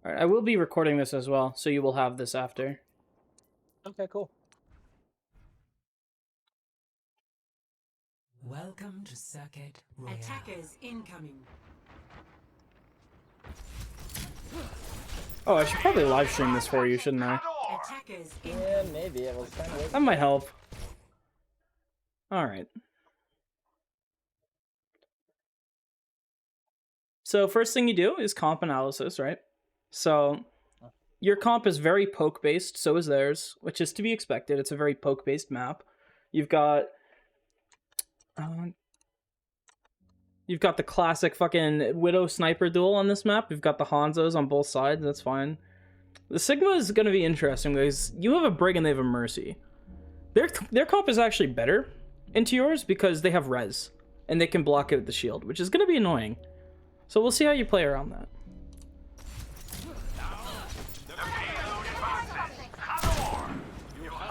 All right, I will be recording this as well, so you will have this after. Okay, cool. Welcome to Circuit Royale. Attackers incoming. Oh, I should probably live stream this for you, shouldn't I? Attackers Yeah, maybe. I was kind of waiting. That might help. All right. So first thing you do is comp analysis, right? So your comp is very poke based, so is theirs, which is to be expected. It's a very poke based map. You've got the classic fucking Widow sniper duel on this map. You've got the Hanzos on both sides. That's fine. The Sigma is going to be interesting because you have a Brig and they have a Mercy. Their comp is actually better into yours because they have res and they can block it with the shield, which is going to be annoying. So we'll see how you play around that.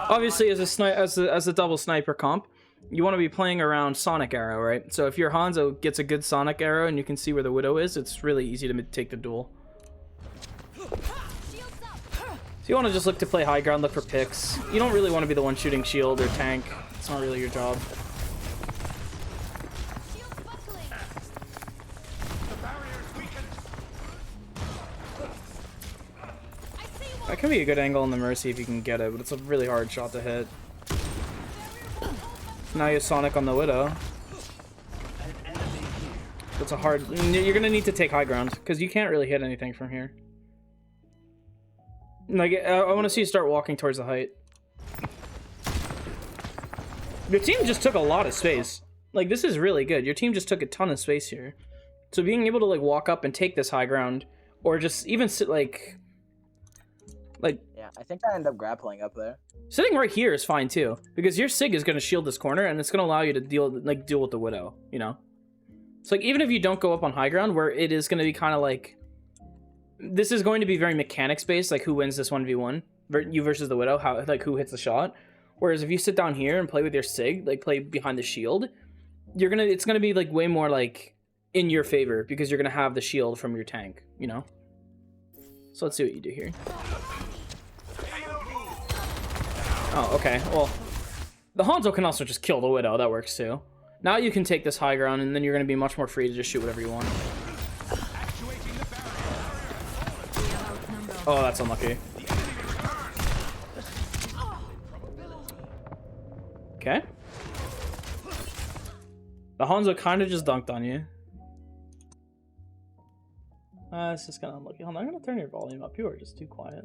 Obviously, as a double sniper comp, you want to be playing around Sonic Arrow, right? So if your Hanzo gets a good Sonic Arrow and you can see where the Widow is, it's really easy to take the duel. So you want to just look to play high ground, look for picks. You don't really want to be the one shooting shield or tank. It's not really your job. That can be a good angle on the Mercy if you can get it, but it's a really hard shot to hit. Now you have Sonic on the Widow. It's a hard... You're gonna need to take high ground, because you can't really hit anything from here. Like, I want to see you start walking towards the height. Your team just took a lot of space. Like, this is really good. Your team just took a ton of space here. So being able to, like, walk up and take this high ground, or just even sit, like... Yeah, I think I end up grappling up there. Sitting right here is fine too, because your Sig is going to shield this corner, and it's going to allow you to deal with the Widow, you know? So like, even if you don't go up on high ground, where it is going to be kind of like... This is going to be very mechanics-based, like who wins this 1v1, you versus the Widow, who hits the shot. Whereas if you sit down here and play with your Sig, like play behind the shield, it's going to be like way more like in your favor, because you're going to have the shield from your tank, you know? So let's see what you do here. Oh, okay. Well, the Hanzo can also just kill the Widow. That works too. Now you can take this high ground, and then you're going to be much more free to just shoot whatever you want. Oh, that's unlucky. Okay. The Hanzo kind of just dunked on you. It's just kind of unlucky. Hold on, I'm going to turn your volume up. You are just too quiet.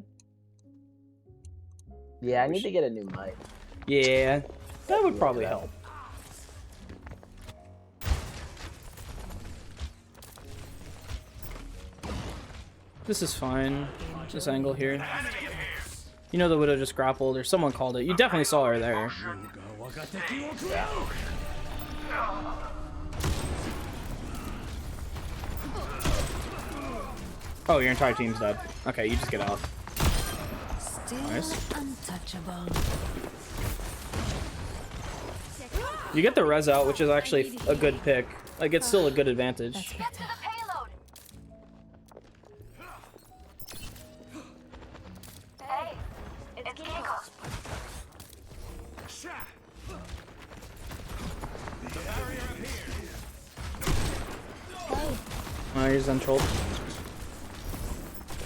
Yeah, I need to get a new mic. Yeah, that would probably help. This is fine. This angle here. You know the Widow just grappled, or someone called it. You definitely saw her there. Oh, your entire team's dead. Okay, you just get out. Nice. Untouchable. You get the res out, which is actually a good pick. Like, it's still a good advantage. Get to the payload. Hey, it's Ginkgo. Oh, he's untrolled.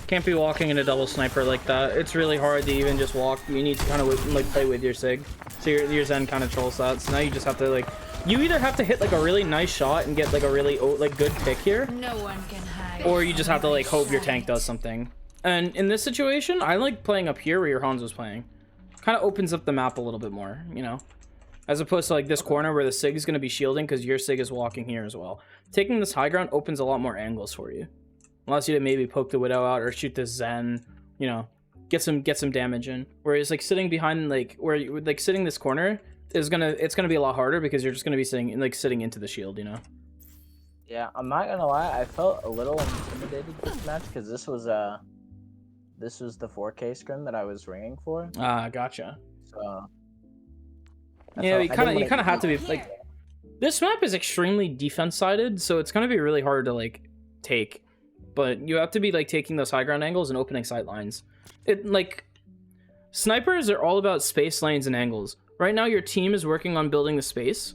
Can't be walking in a double sniper like that. It's really hard to even just walk. You need to kind of like play with your Sig. So your Zen kind of trolls that. So now you just have to like, you either have to hit like a really nice shot and get like a really like good pick here, No one can hide. or you just have to like hope your tank does something. And in this situation, I like playing up here where your Hanzo's playing. Kind of opens up the map a little bit more, you know, as opposed to like this corner where the Sig is going to be shielding because your Sig is walking here as well. Taking this high ground opens a lot more angles for you. Allows you to maybe poke the Widow out or shoot this Zen, you know, get some damage in. Whereas like sitting behind sitting this corner is it's gonna be a lot harder because you're just gonna be sitting into the shield, you know. Yeah, I'm not gonna lie, I felt a little intimidated this match because this was the 4K scrim that I was ringing for. Ah, gotcha. So yeah, you kind of have to be like. This map is extremely defense sided, so it's gonna be really hard to like take. but you have to be like taking those high ground angles and opening sight lines. It like snipers are all about space, lanes, and angles. Right now, your team is working on building the space.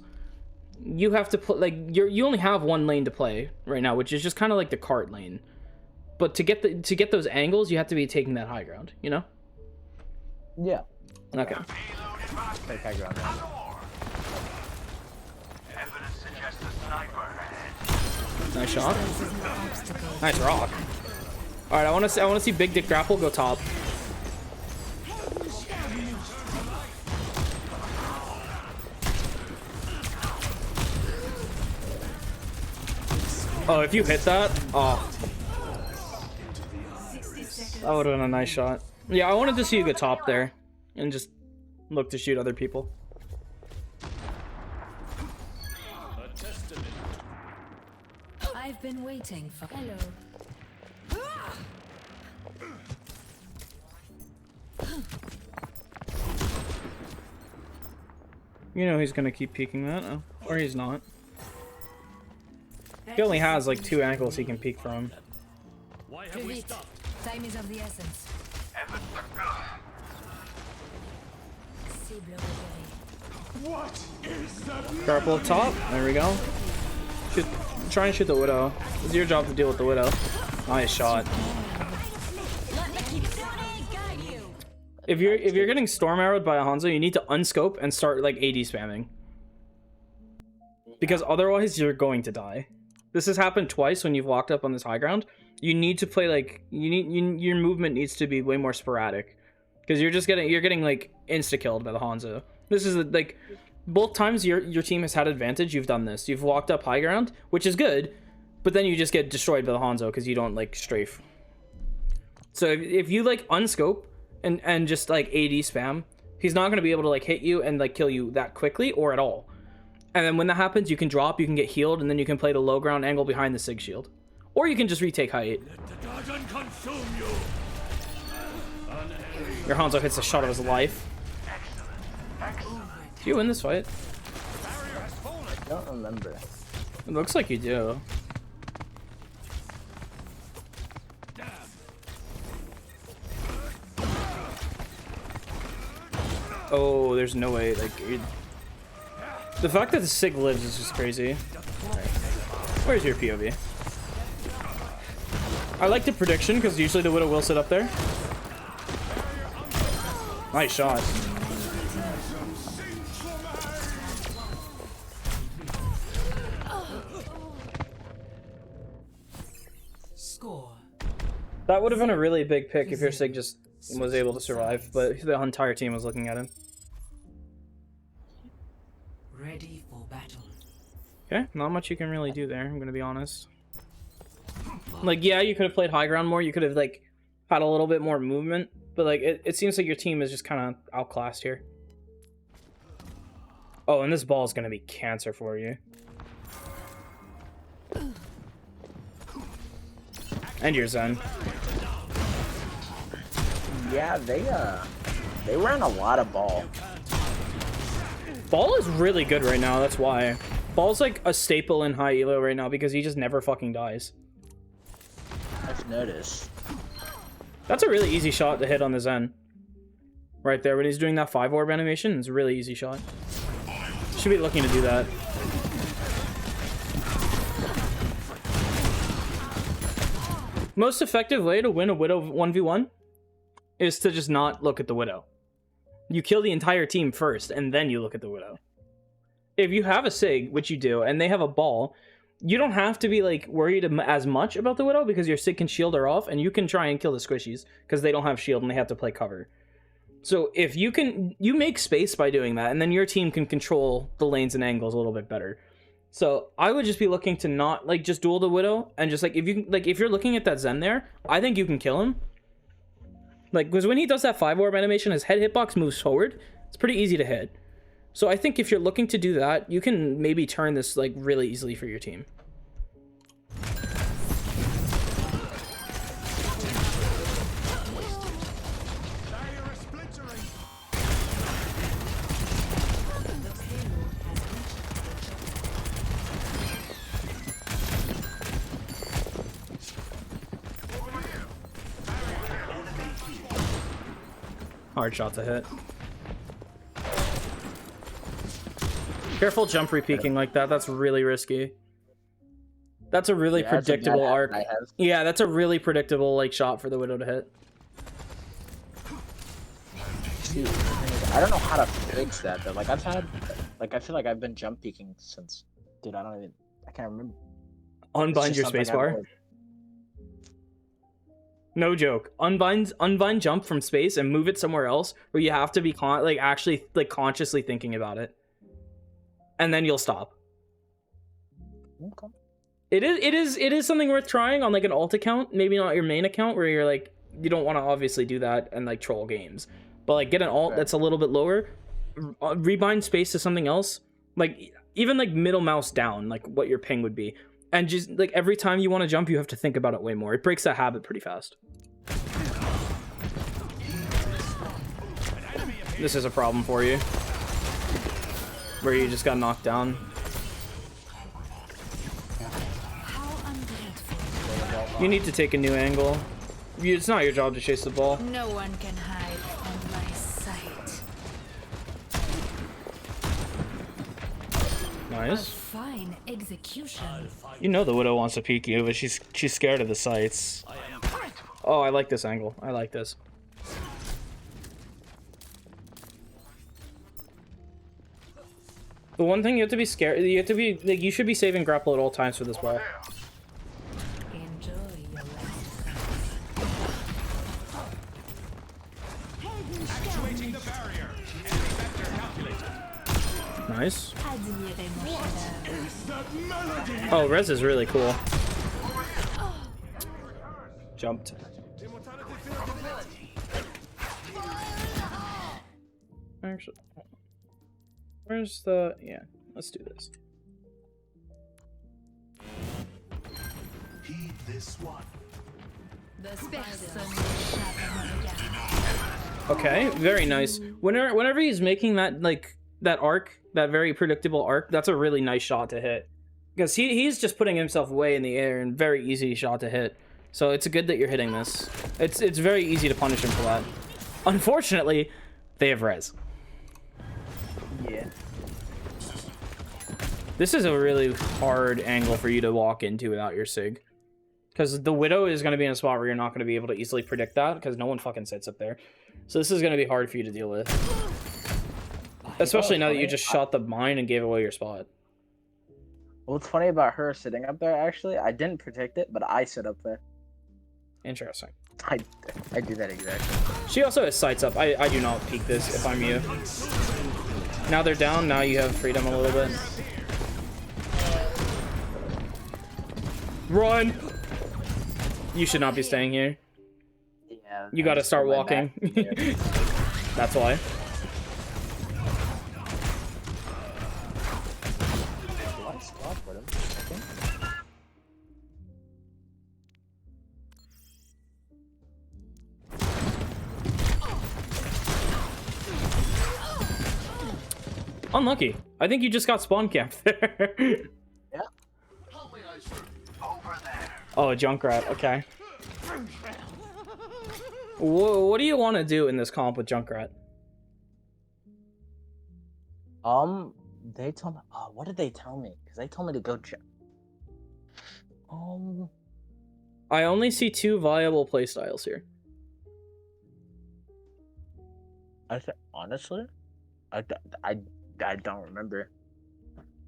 You have to put like you only have one lane to play right now, which is just kind of like the cart lane. But to get those angles, you have to be taking that high ground. You know? Yeah. Okay. Take high ground. Now. Nice shot. Nice rock. All right, I want to see Big Dick Grapple go top. Oh, if you hit that, oh, that would have been a nice shot. Yeah, I wanted to see you go top there, and just look to shoot other people. I've been waiting for. Hello. You know he's gonna keep peeking that, oh, or he's not. He only has like 2 angles he can peek from. Why have we stopped? Time is of the essence. What is that? Purple up top. There we go. Shoot, try and shoot the Widow. It's your job to deal with the Widow. Nice shot. If you're getting storm arrowed by a Hanzo, you need to unscope and start like AD spamming. Because otherwise you're going to die. This has happened twice when you've walked up on this high ground. You need to play like your movement needs to be way more sporadic. Because you're getting like insta killed by the Hanzo. This is like both times your team has had advantage, you've done this. You've walked up high ground, which is good, but then you just get destroyed by the Hanzo because you don't like strafe. So if you like unscope and just like AD spam, he's not going to be able to like hit you and like kill you that quickly or at all. And then when that happens, you can drop, you can get healed, and then you can play the low ground angle behind the Sig shield. Or you can just retake height. Your Hanzo hits a shot of his life. Do you win this fight? I don't remember. It looks like you do. Oh, there's no way. Like, the fact that the Sig lives is just crazy. Right. Where's your POV? I like the prediction because usually the Widow will sit up there. Nice shot. Score. That would have been a really big pick if your Sig just was able to survive, but the entire team was looking at him. Ready for battle. Okay, not much you can really do there, I'm gonna be honest. Like, yeah, you could have played high ground more, you could have, like, had a little bit more movement, but, like, it seems like your team is just kind of outclassed here. Oh, and this ball is gonna be cancer for you. And your Zen. Yeah, they ran a lot of ball. Ball is really good right now, that's why. Ball's like a staple in high elo right now because he just never fucking dies. I've noticed. That's a really easy shot to hit on the Zen. Right there, when he's doing that 5 orb animation, it's a really easy shot. Should be looking to do that. Most effective way to win a Widow 1v1 is to just not look at the Widow. You kill the entire team first, and then you look at the Widow. If you have a Sig, which you do, and they have a ball, you don't have to be like worried as much about the Widow because your Sig can shield her off, and you can try and kill the squishies because they don't have shield and they have to play cover. So if you make space by doing that, and then your team can control the lanes and angles a little bit better. So I would just be looking to not like just duel the Widow, and just like if you're looking at that Zen there, I think you can kill him. Like, because when he does that 5 orb animation, his head hitbox moves forward. It's pretty easy to hit. So I think if you're looking to do that, you can maybe turn this like really easily for your team. Hard shot to hit. Careful jump re-peeking like that. That's really risky. That's a really predictable arc. Yeah, that's a really predictable like shot for the Widow to hit. Dude, I don't know how to fix that though. Like I've had, like I feel like I've been jump peeking since, dude. I can't remember. Unbind your spacebar. No joke. Unbind jump from space and move it somewhere else where you have to be actually consciously thinking about it, and then you'll stop. Okay. It is something worth trying on like an alt account, maybe not your main account where you're like you don't want to obviously do that and like troll games, but like get an alt that's a little bit lower, rebind space to something else, like even like middle mouse down, like what your ping would be. And just, like, every time you want to jump, you have to think about it way more. It breaks that habit pretty fast. This is a problem for you. Where you just got knocked down. You need to take a new angle. It's not your job to chase the ball. No one can hide from my sight. Nice. Fine execution. You know the Widow wants to peek you, but she's scared of the sights. Oh, I like this angle. I like this. The one thing you have to be scared, you have to be like, you should be saving grapple at all times for this ball. Enjoy your Actuating the barrier. Enemy vector calculated. Nice. admirez mon chef-d'œuvre. Is that melody? Oh, Rez is really cool. Jumped. Actually, where's the... Yeah, let's do this. Heed this one. Okay, very nice. Whenever he's making that that arc, that very predictable arc, that's a really nice shot to hit. Because he's just putting himself way in the air and very easy shot to hit. So it's good that you're hitting this. It's very easy to punish him for that. Unfortunately, they have res. Yeah. This is a really hard angle for you to walk into without your sig. Because the Widow is going to be in a spot where you're not going to be able to easily predict that, because no one fucking sits up there. So this is going to be hard for you to deal with. Especially now that you just shot the mine and gave away your spot. What's funny about her sitting up there, actually, I didn't predict it, but I sit up there. Interesting. I do that exactly. She also has sights up. I do not peek this if I'm you. Now they're down, now you have freedom a little bit. Run! You should not be staying here. Yeah. You gotta start walking. That's why. Unlucky. I think you just got spawn camped there. Yeah. Oh, a Junkrat. Okay. What do you want to do in this comp with Junkrat? They told me. What did they tell me? Because they told me to go check. I only see 2 viable playstyles here. Honestly, I don't remember.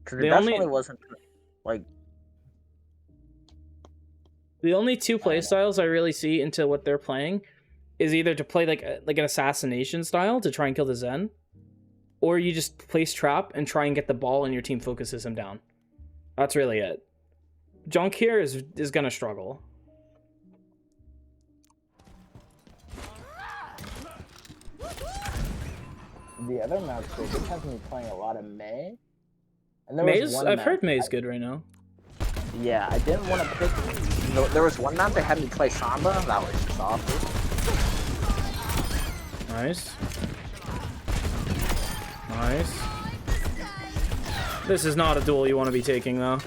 Because The it only- definitely wasn't like. The only 2 playstyles I really see into what they're playing is either to play like an assassination style to try and kill the Zen, or you just place trap and try and get the ball and your team focuses him down. That's really it. Junk here is gonna struggle. The other maps, they just have me playing a lot of May. And there May's, was one I've map heard May's good right now. Yeah, I didn't want to pick. No, there was one map they had me play Samba. That was just awful. Nice. Nice. This is not a duel you want to be taking, though.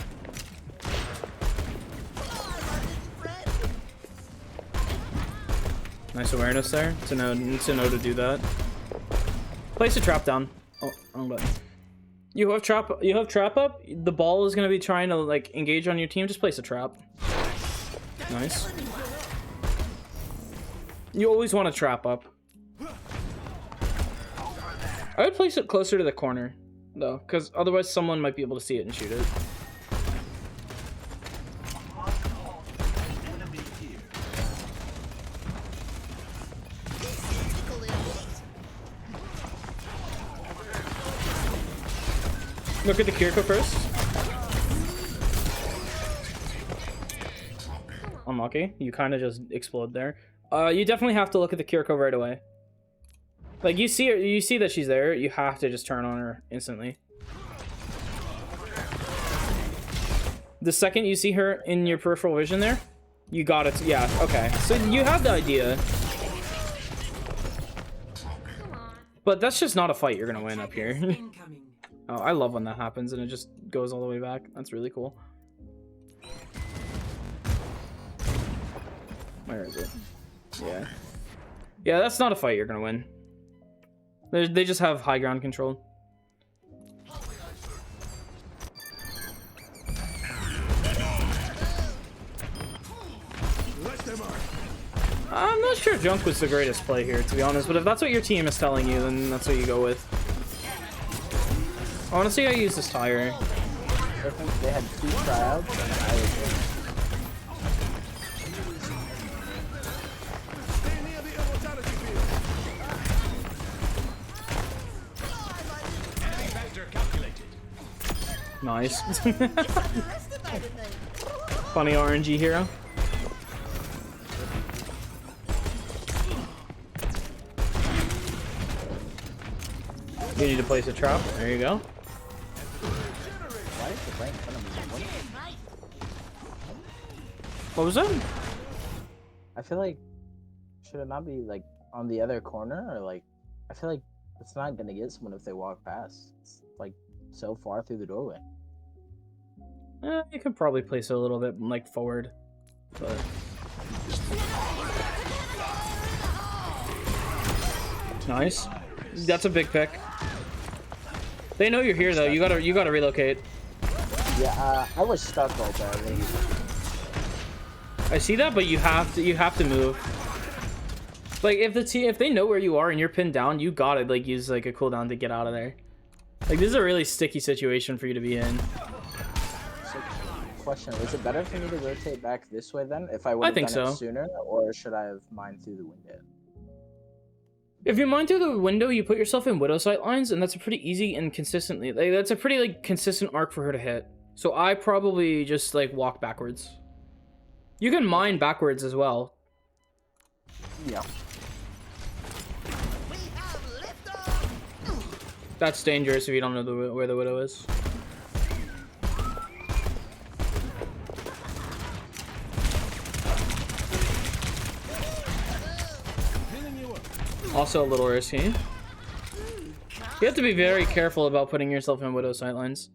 Nice awareness there to know to do that. Place a trap down. Oh, wrong button. You have trap up. The ball is gonna be trying to like engage on your team. Just place a trap. Nice. You always want to trap up. I would place it closer to the corner though, because otherwise someone might be able to see it and shoot it. Look at the Kiriko first. Unlucky. You kind of just explode there. You definitely have to look at the Kiriko right away. Like you see her, you see that she's there. You have to just turn on her instantly. The second you see her in your peripheral vision there, you got it. Yeah. Okay. So you have the idea. But that's just not a fight you're gonna win up here. Incoming. Oh, I love when that happens and it just goes all the way back. That's really cool. Where is it? Yeah. Yeah, that's not a fight you're gonna win. They just have high ground control. I'm not sure Junk was the greatest play here, to be honest, but if that's what your team is telling you, then that's what you go with. I want to see how you use this tire. I think they had 2 tryouts and I was in. Nice. Funny RNG hero. You need to place a trap. There you go. Why is it right in front of me? What was that? I feel like, should it not be like on the other corner, or like, I feel like it's not gonna get someone if they walk past. It's like so far through the doorway. You could probably place it a little bit like forward, but nice. That's a big pick. They know you're here though. You gotta relocate. Yeah, I was stuck right there. I see that, but you have to move. Like if they know where you are and you're pinned down, you gotta like use like a cooldown to get out of there. Like this is a really sticky situation for you to be in. So, question: is it better for me to rotate back this way then, if I would have done it sooner, or should I have mined through the window? If you mine through the window, you put yourself in Widow sight lines, and that's a pretty easy and consistently. Like, that's a pretty like consistent arc for her to hit. So I probably just like walk backwards. You can mine backwards as well. Yeah. That's dangerous if you don't know where the Widow is. Also a little risky. You have to be very careful about putting yourself in Widow sightlines.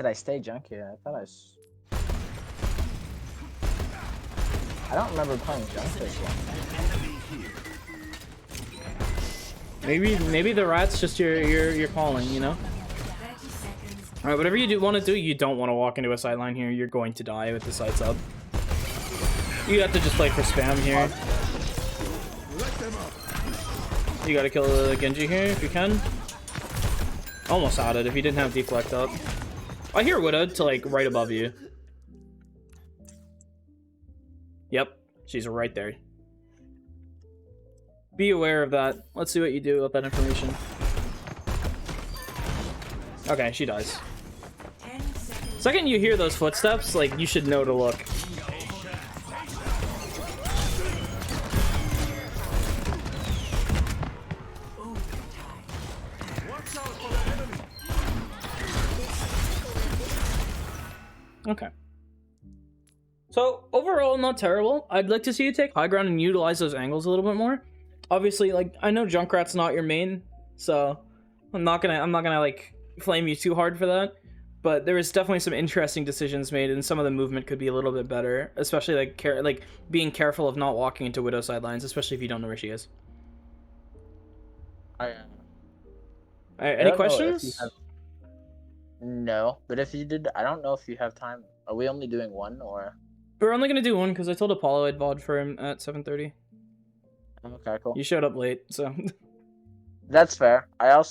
I stay junk here. I thought I don't remember playing junk this one. Maybe the rat's just your calling, you know? Alright, whatever you want to do, you don't want to walk into a sideline here. You're going to die with the sights up. You have to just play for spam here. You gotta kill the Genji here if you can. Almost had it if you didn't have deflect up. I hear Widow to like right above you. Yep, she's right there. Be aware of that. Let's see what you do with that information. Okay, she dies. Second you hear those footsteps, like you should know to look. Okay. So overall, not terrible. I'd like to see you take high ground and utilize those angles a little bit more. Obviously, like I know Junkrat's not your main, so I'm not gonna like flame you too hard for that. But there is definitely some interesting decisions made, and some of the movement could be a little bit better, especially like being careful of not walking into Widow sidelines, especially if you don't know where she is. I Alright, I any don't know if you questions? have- No, but if you did, I don't know if you have time. Are we only doing one or? We're only gonna do one because I told Apollo I'd VOD for him at 7:30. Okay, cool. You showed up late, so That's fair. I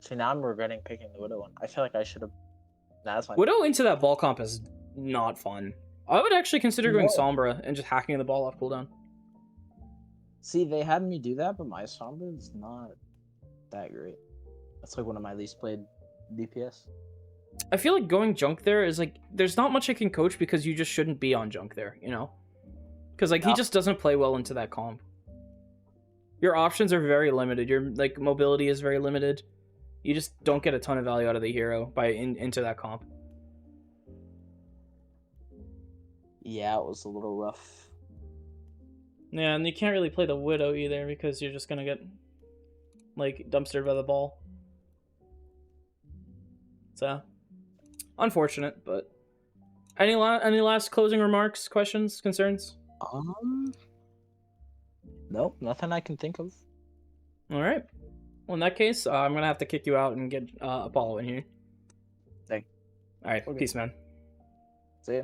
see now I'm regretting picking the Widow one. I feel like I should have. Nah, that's fine. Widow into that ball comp is not fun. I would actually consider going No. Sombra and just hacking the ball off cooldown. See, they had me do that, but my Sombra is not that great. That's like one of my least played DPS. I feel like going junk there is like there's not much I can coach because you just shouldn't be on junk there, you know? Because like he Yeah. just doesn't play well into that comp. Your options are very limited. Your like mobility is very limited. You just don't get a ton of value out of the hero into that comp. Yeah, it was a little rough. Yeah, and you can't really play the Widow either because you're just gonna get like dumpstered by the ball. So unfortunate, but any last closing remarks, questions, concerns? Nope, nothing I can think of. All right. Well, in that case, I'm gonna have to kick you out and get Apollo in here. Thank. All right. Okay. Peace, man. See ya.